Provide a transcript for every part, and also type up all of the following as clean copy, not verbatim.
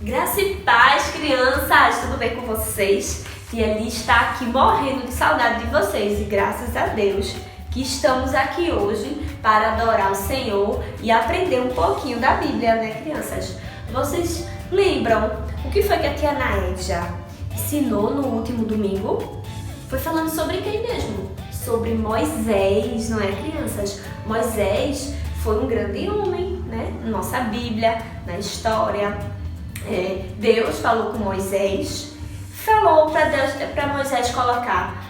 Graça e paz, crianças! Tudo bem com vocês? Tia Li está aqui morrendo de saudade de vocês e graças a Deus que estamos aqui hoje para adorar o Senhor e aprender um pouquinho da Bíblia, né, crianças? Vocês lembram o que foi que a tia Naédia ensinou no último domingo? Foi falando sobre quem mesmo? Sobre Moisés, não é, crianças? Moisés foi um grande homem, né? Na nossa Bíblia, na história. Deus falou com Moisés, falou para Moisés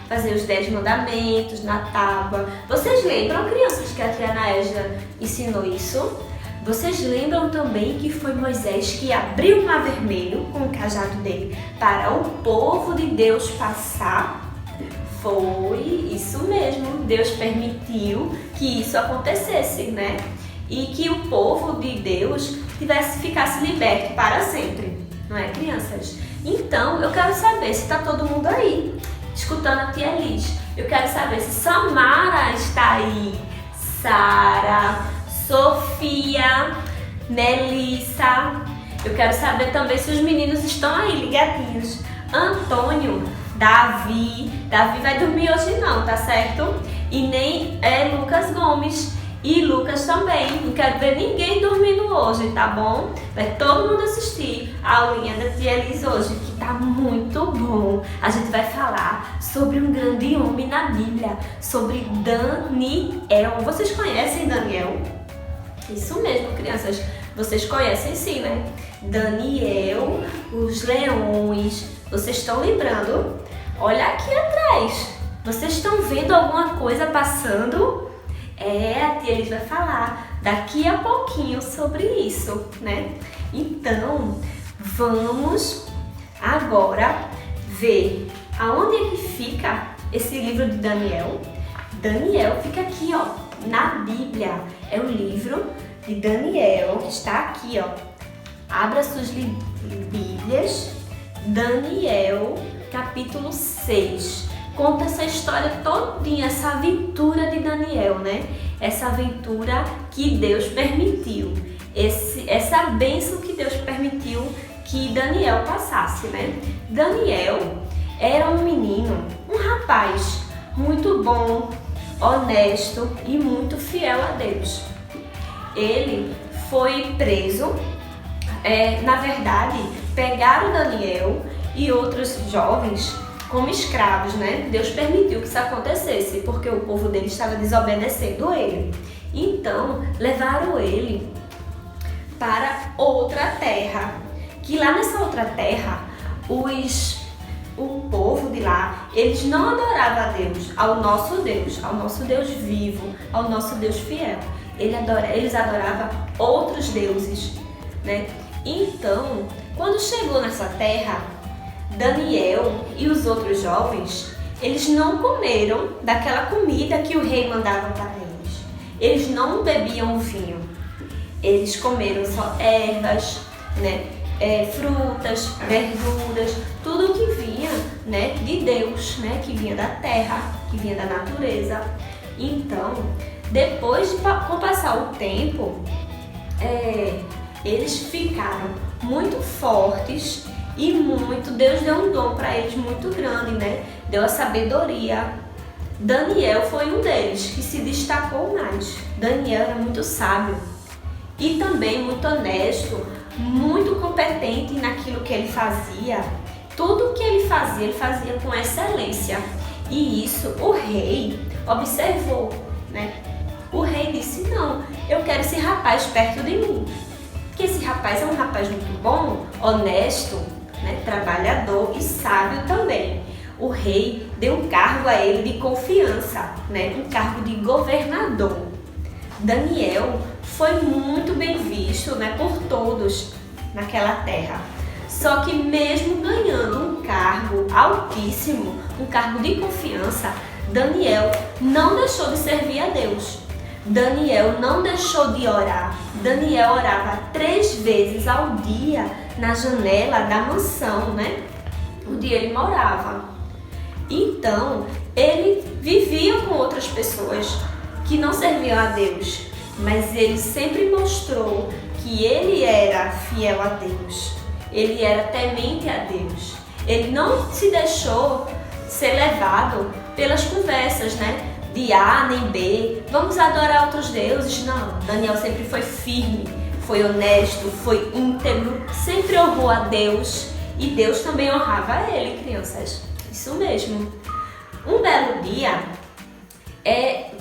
fazer os 10 mandamentos na tábua. Vocês lembram, crianças, que a tia Naédia ensinou isso? Vocês lembram também que foi Moisés que abriu o mar vermelho com o cajado dele para o povo de Deus passar? Foi isso mesmo, Deus permitiu que isso acontecesse, né? E que o povo de Deus ficasse liberto para sempre, não é, crianças? Então, eu quero saber se está todo mundo aí, escutando a tia Liz. Eu quero saber se Samara está aí, Sara, Sofia, Melissa. Eu quero saber também se os meninos estão aí ligadinhos. Antônio, Davi vai dormir hoje não, tá certo? E nem Lucas Gomes. E Lucas também, não quero ver ninguém dormindo hoje, tá bom? Vai todo mundo assistir a aulinha da tia Liz hoje, que tá muito bom. A gente vai falar sobre um grande homem na Bíblia, sobre Daniel. Vocês conhecem Daniel? Isso mesmo, crianças, vocês conhecem sim, né? Daniel, os leões, vocês estão lembrando? Olha aqui atrás, vocês estão vendo alguma coisa passando? A tia Liz vai falar daqui a pouquinho sobre isso, né? Então, vamos agora ver aonde é que fica esse livro de Daniel. Daniel fica aqui, ó, na Bíblia. É o livro de Daniel que está aqui, ó. Abra suas Bíblias. Daniel, capítulo 6. Conta essa história todinha, essa aventura de Daniel, né? Essa aventura que Deus permitiu. Essa bênção que Deus permitiu que Daniel passasse, né? Daniel era um menino, um rapaz muito bom, honesto e muito fiel a Deus. Ele foi preso. Na verdade, pegaram Daniel e outros jovens como escravos, né? Deus permitiu que isso acontecesse, porque o povo dele estava desobedecendo ele. Então, levaram ele para outra terra, que lá nessa outra terra, o povo de lá, eles não adoravam a Deus, ao nosso Deus vivo, ao nosso Deus fiel. Eles adoravam outros deuses, né? Então, quando chegou nessa terra, Daniel e os outros jovens, eles não comeram daquela comida que o rei mandava para eles. Eles não bebiam vinho. Eles comeram só ervas, né? Frutas, verduras, tudo que vinha, né, de Deus, né? Que vinha da terra, que vinha da natureza. Então, depois com passar o tempo, eles ficaram muito fortes. E Deus deu um dom para eles muito grande, né? Deu a sabedoria. Daniel foi um deles que se destacou mais. Daniel era muito sábio e também muito honesto, muito competente naquilo que ele fazia. Tudo que ele fazia com excelência. E isso o rei observou, né? O rei disse, não, eu quero esse rapaz perto de mim. Porque esse rapaz é um rapaz muito bom, honesto, né, trabalhador e sábio também. O rei deu um cargo a ele de confiança, né, um cargo de governador. Daniel foi muito bem visto, né, por todos naquela terra. Só que mesmo ganhando um cargo altíssimo, um cargo de confiança, Daniel não deixou de servir a Deus. Daniel não deixou de orar. Daniel orava 3 vezes ao dia na janela da mansão, né? Onde ele morava. Então, ele vivia com outras pessoas que não serviam a Deus, mas ele sempre mostrou que ele era fiel a Deus. ele era temente a Deus. Ele não se deixou ser levado pelas conversas, né? De A nem B, vamos adorar outros deuses. Não, Daniel sempre foi firme, foi honesto, foi íntegro, sempre honrou a Deus e Deus também honrava ele, crianças. Isso mesmo. Um belo dia,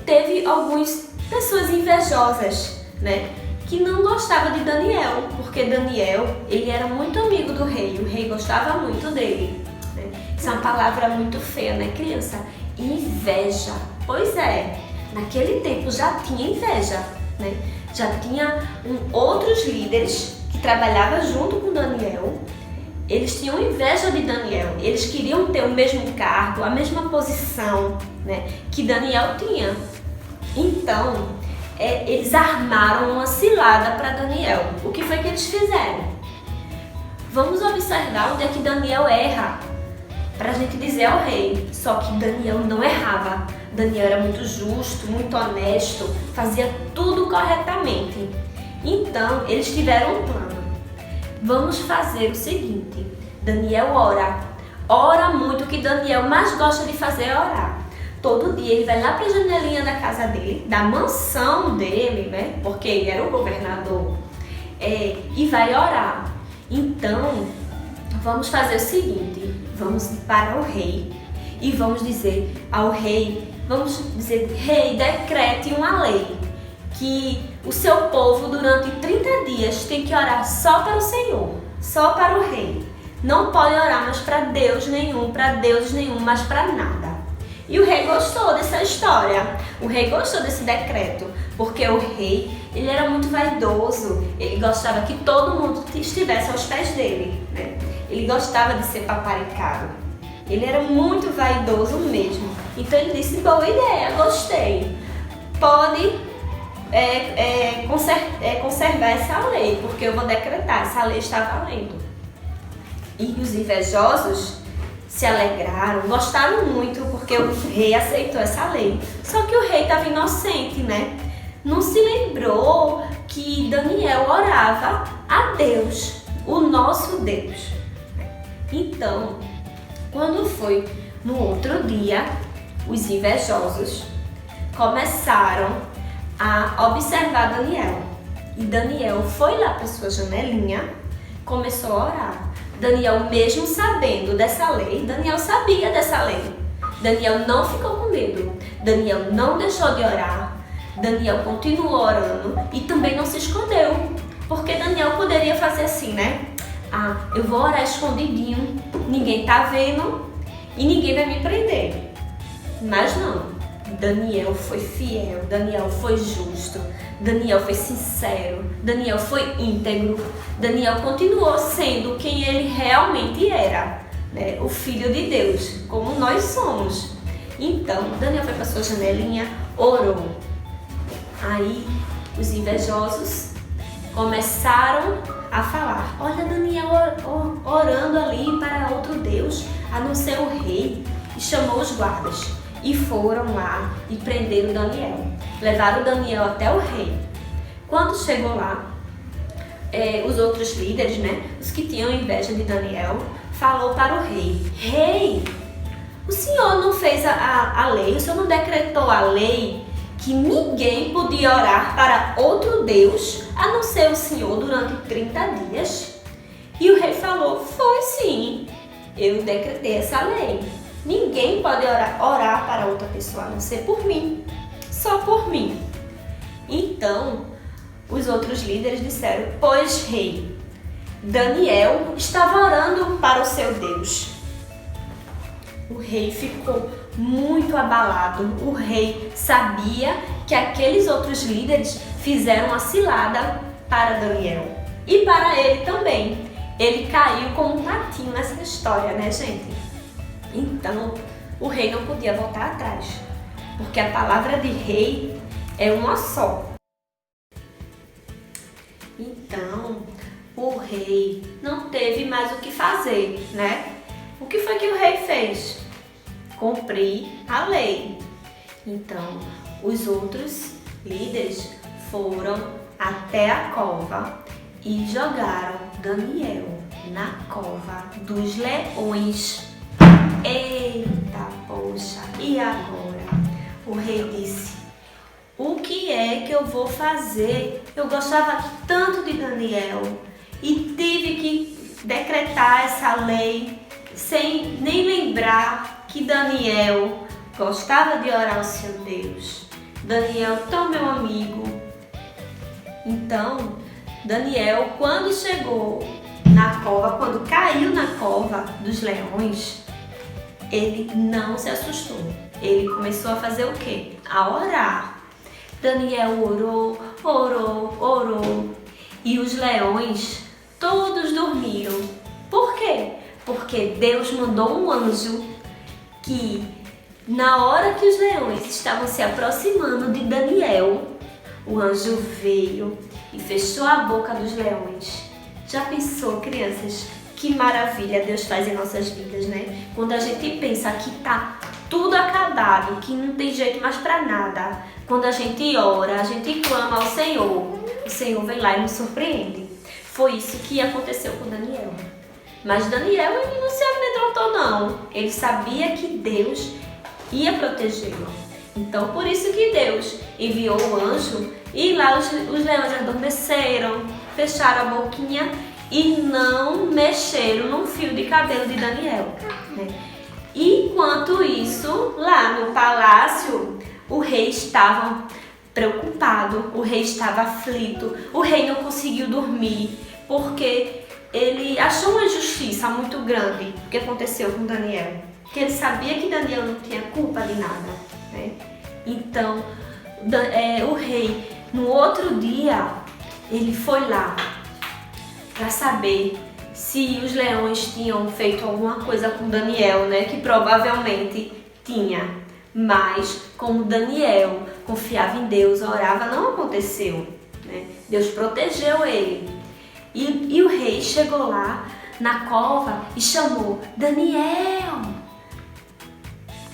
teve algumas pessoas invejosas, né? Que não gostavam de Daniel, porque Daniel, ele era muito amigo do rei, o rei gostava muito dele, né? Isso é uma palavra muito feia, né, criança? Inveja. Pois é, naquele tempo já tinha inveja, né? Já tinha outros líderes que trabalhavam junto com Daniel. Eles tinham inveja de Daniel, eles queriam ter o mesmo cargo, a mesma posição, né, que Daniel tinha. Então, eles armaram uma cilada para Daniel. O que foi que eles fizeram? Vamos observar onde é que Daniel erra, para a gente dizer ao rei. Só que Daniel não errava. Daniel era muito justo, muito honesto, fazia tudo corretamente. Então, eles tiveram um plano. Vamos fazer o seguinte: Daniel ora muito. O que Daniel mais gosta de fazer é orar. Todo dia ele vai lá para a janelinha da casa dele, da mansão dele, né? Porque ele era o governador, e vai orar. Então, vamos fazer o seguinte: vamos para o rei e vamos dizer ao rei, rei, decrete uma lei que o seu povo durante 30 dias tem que orar só para o Senhor, só para o rei. Não pode orar mais para Deus nenhum, mais para nada. E o rei gostou dessa história, o rei gostou desse decreto, porque o rei, ele era muito vaidoso, ele gostava que todo mundo estivesse aos pés dele, né? Ele gostava de ser paparicado, ele era muito vaidoso mesmo. Então ele disse: boa ideia, gostei, pode conservar essa lei, porque eu vou decretar, essa lei está valendo. E os invejosos se alegraram, gostaram muito, porque o rei aceitou essa lei. Só que o rei estava inocente, né? Não se lembrou que Daniel orava a Deus, o nosso Deus. Então, quando foi no outro dia, os invejosos começaram a observar Daniel. E Daniel foi lá para sua janelinha, começou a orar. Daniel, mesmo sabendo dessa lei, Daniel sabia dessa lei. Daniel não ficou com medo. Daniel não deixou de orar. Daniel continuou orando e também não se escondeu. Porque Daniel poderia fazer assim, né? Eu vou orar escondidinho, ninguém tá vendo e ninguém vai me prender. Mas não. Daniel foi fiel, Daniel foi justo, Daniel foi sincero, Daniel foi íntegro, Daniel continuou sendo quem ele realmente era, né? O Filho de Deus, como nós somos. Então, Daniel foi para sua janelinha, orou. Aí, os invejosos começaram a falar: olha, Daniel orando ali para outro Deus, a não ser o rei. E chamou os guardas. E foram lá e prenderam Daniel. Levaram Daniel até o rei. Quando chegou lá, os outros líderes, né, os que tinham inveja de Daniel, falou para o rei: rei, o senhor não fez a lei, o senhor não decretou a lei que ninguém podia orar para outro Deus, a não ser o senhor, durante 30 dias? E o rei falou: foi sim, eu decretei essa lei. Ninguém pode orar para outra pessoa, a não ser por mim, só por mim. Então, os outros líderes disseram: pois, rei, Daniel estava orando para o seu Deus. O rei ficou muito abalado. O rei sabia que aqueles outros líderes fizeram uma cilada para Daniel e para ele também. Ele caiu como um patinho nessa história, né, gente? Então, o rei não podia voltar atrás, porque a palavra de rei é uma só. Então, o rei não teve mais o que fazer, né? O que foi que o rei fez? Cumprir a lei. Então, os outros líderes foram até a cova e jogaram Daniel na cova dos leões. Eita, poxa, e agora? O rei disse: o que é que eu vou fazer? Eu gostava tanto de Daniel e tive que decretar essa lei sem nem lembrar que Daniel gostava de orar ao seu Deus. Daniel, tão meu amigo. Então, Daniel, quando chegou na cova, quando caiu na cova dos leões, ele não se assustou. Ele começou a fazer o quê? A orar. Daniel orou, orou, orou. E os leões todos dormiram. Por quê? Porque Deus mandou um anjo que, na hora que os leões estavam se aproximando de Daniel, o anjo veio e fechou a boca dos leões. Já pensou, crianças? Que maravilha Deus faz em nossas vidas, né? Quando a gente pensa que tá tudo acabado, que não tem jeito mais para nada, quando a gente ora, a gente clama ao Senhor, o Senhor vem lá e nos surpreende. Foi isso que aconteceu com Daniel. Mas Daniel, ele não se amedrontou não. Ele sabia que Deus ia protegê-lo. Então, por isso que Deus enviou o anjo e lá os leões adormeceram, fecharam a boquinha e não mexeram num fio de cabelo de Daniel, né? Enquanto isso, lá no palácio, o rei estava preocupado, o rei estava aflito, o rei não conseguiu dormir, porque ele achou uma injustiça muito grande o que aconteceu com Daniel, porque ele sabia que Daniel não tinha culpa de nada, né? Então, o rei, no outro dia, ele foi lá para saber se os leões tinham feito alguma coisa com Daniel, né? Que provavelmente tinha. Mas como Daniel confiava em Deus, orava, não aconteceu, né? Deus protegeu ele. E o rei chegou lá na cova e chamou: Daniel!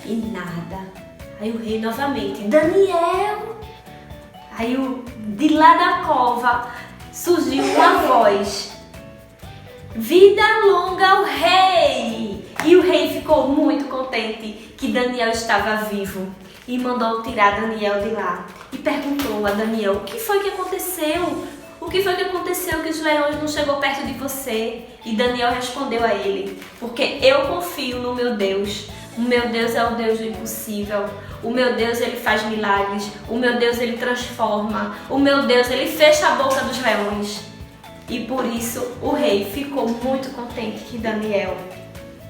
E nada. Aí o rei novamente: Daniel! Aí de lá da cova surgiu uma voz: vida longa ao rei! E o rei ficou muito contente que Daniel estava vivo e mandou tirar Daniel de lá. E perguntou a Daniel: o que foi que aconteceu? O que foi que aconteceu que os leões não chegou perto de você? E Daniel respondeu a ele: porque eu confio no meu Deus. O meu Deus é o Deus do impossível. O meu Deus, ele faz milagres. O meu Deus, ele transforma. O meu Deus, ele fecha a boca dos leões. E por isso o rei ficou muito contente que Daniel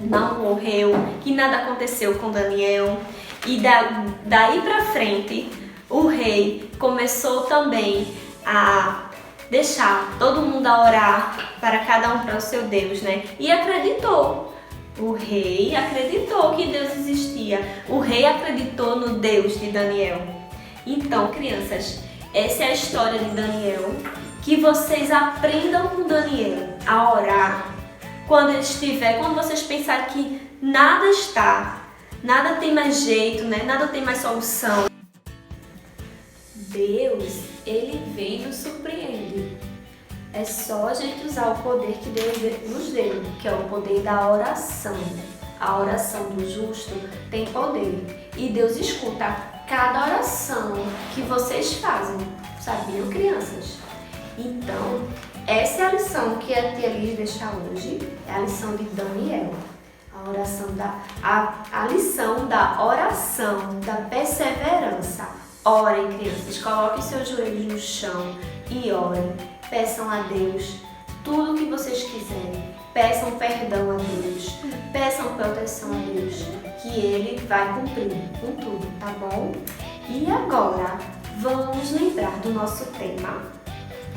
não morreu, que nada aconteceu com Daniel. E daí pra frente, o rei começou também a deixar todo mundo a orar para cada um para o seu Deus, né? E acreditou. O rei acreditou que Deus existia. O rei acreditou no Deus de Daniel. Então, crianças, essa é a história de Daniel. Que vocês aprendam com Daniel a orar quando vocês pensarem que nada tem mais jeito, né? Nada tem mais solução. Deus, ele vem e nos surpreende. É só a gente usar o poder que Deus nos deu, que é o poder da oração. A oração do justo tem poder e Deus escuta cada oração que vocês fazem. Sabiam, crianças? Então, essa é a lição que a tia Liz deixa hoje, é a lição de Daniel. A lição da oração, da perseverança. Orem, crianças, coloquem seus joelhos no chão e orem. Peçam a Deus tudo o que vocês quiserem. Peçam perdão a Deus. Peçam proteção a Deus, que Ele vai cumprir com tudo, tá bom? E agora, vamos lembrar do nosso tema.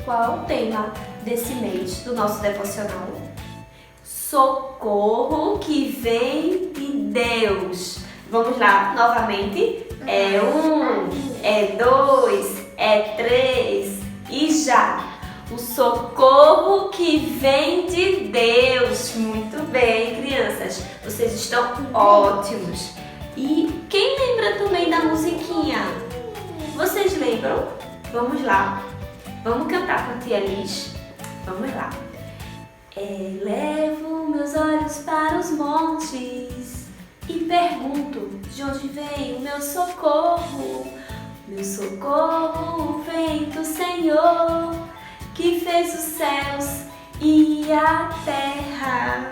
Qual é o tema desse mês do nosso devocional? Socorro que vem de Deus. Vamos lá, novamente. É 1, é 2, é 3 e já. O socorro que vem de Deus. Muito bem, crianças. Vocês estão ótimos. E quem lembra também da musiquinha? Vocês lembram? Vamos lá. Vamos cantar com a tia Liz. Vamos lá. Levo meus olhos para os montes e pergunto, de onde vem o meu socorro? Meu socorro vem do Senhor, que fez os céus e a terra.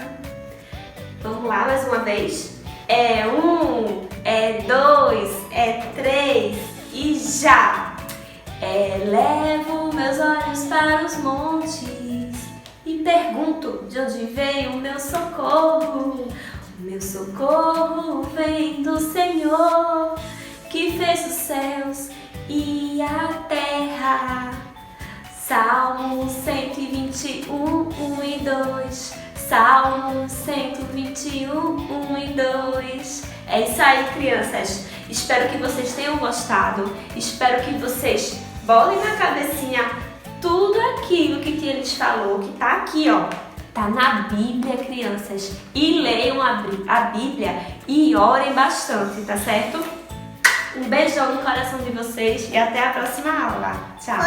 Vamos lá mais uma vez. É 1, é 2, é 3 e já! Levo meus olhos para os montes e pergunto, de onde vem o meu socorro? O meu socorro vem do Senhor, que fez os céus e a terra. Salmo 121, 1 e 2. Salmo 121, 1 e 2. É isso aí, crianças. Espero que vocês tenham gostado. Espero que vocês botem na cabecinha tudo aquilo que Tia Liz falou, que tá aqui, ó. Tá na Bíblia, crianças. E leiam a Bíblia e orem bastante, tá certo? Um beijão no coração de vocês e até a próxima aula. Tchau!